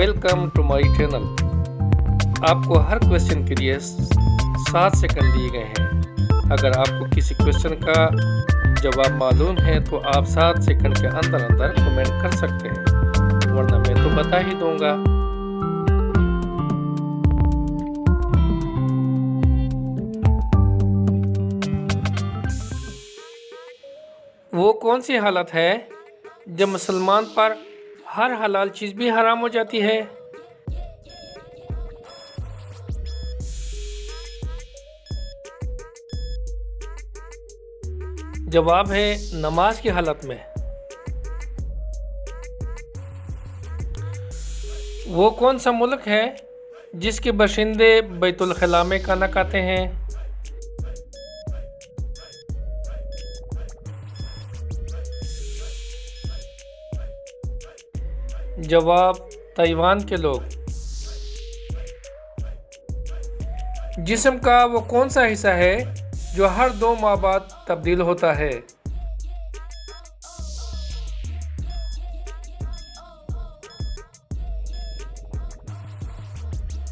Welcome to my channel. आपको हर question के लिए 7 सेकंड दिए गए हैं। अगर आपको किसी क्वेश्चन का जवाब मालूम है तो आप 7 सेकंड के अंदर अंदर कमेंट कर सकते हैं, वरना मैं तो बता ही दूंगा। वो कौन सी हालत है जब मुसलमान पर हर हलाल चीज़ भी हराम हो जाती है? जवाब है नमाज की हालत में। वो कौन सा मुल्क है जिसके बाशिंदे बैतुल खला में खाना खाते हैं? जवाब ताइवान के लोग। जिस्म का वो कौन सा हिस्सा है जो हर 2 माह बाद तब्दील होता है?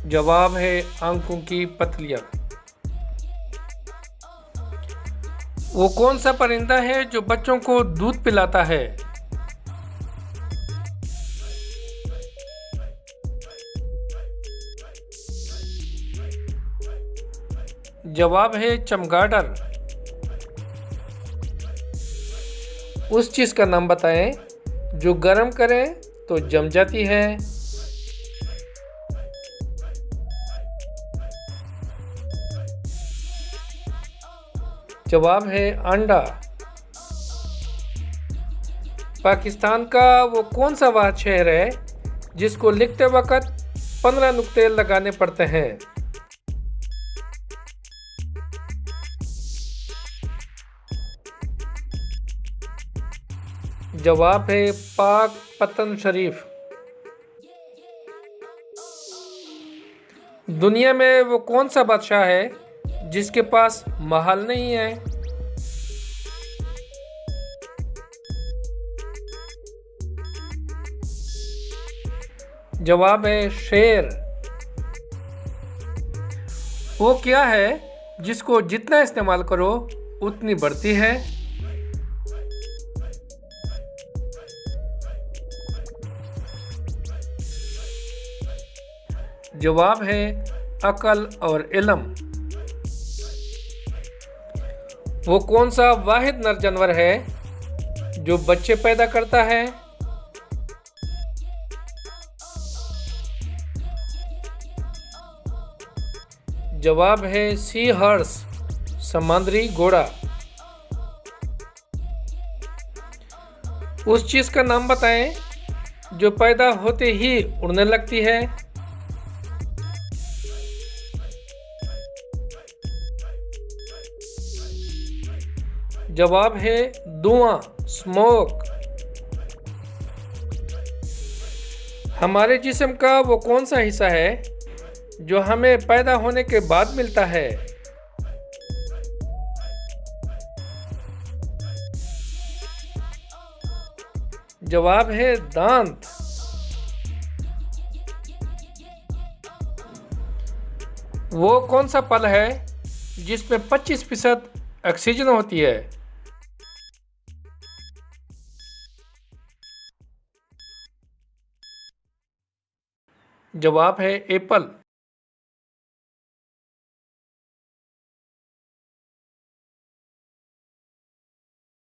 जवाब है आंखों की पतलियां। वो कौन सा परिंदा है जो बच्चों को दूध पिलाता है? जवाब है चमगादड़। उस चीज़ का नाम बताएं जो गर्म करें तो जम जाती है। जवाब है अंडा। पाकिस्तान का वो कौन सा वह शहर है जिसको लिखते वक्त 15 नुक्ते लगाने पड़ते हैं? जवाब है पाक पतन शरीफ। दुनिया में वो कौन सा बादशाह है जिसके पास महल नहीं है? जवाब है शेर। वो क्या है जिसको जितना इस्तेमाल करो उतनी बढ़ती है? जवाब है अकल और इल्म। वो कौन सा वाहिद नर जानवर है जो बच्चे पैदा करता है? जवाब है सी हॉर्स, समुद्री घोड़ा। उस चीज का नाम बताएं जो पैदा होते ही उड़ने लगती है। जवाब है धुआं, स्मोक। हमारे जिस्म का वो कौन सा हिस्सा है जो हमें पैदा होने के बाद मिलता है? जवाब है दांत। वो कौन सा फल है जिसमें 25% ऑक्सीजन होती है? जवाब है एप्पल।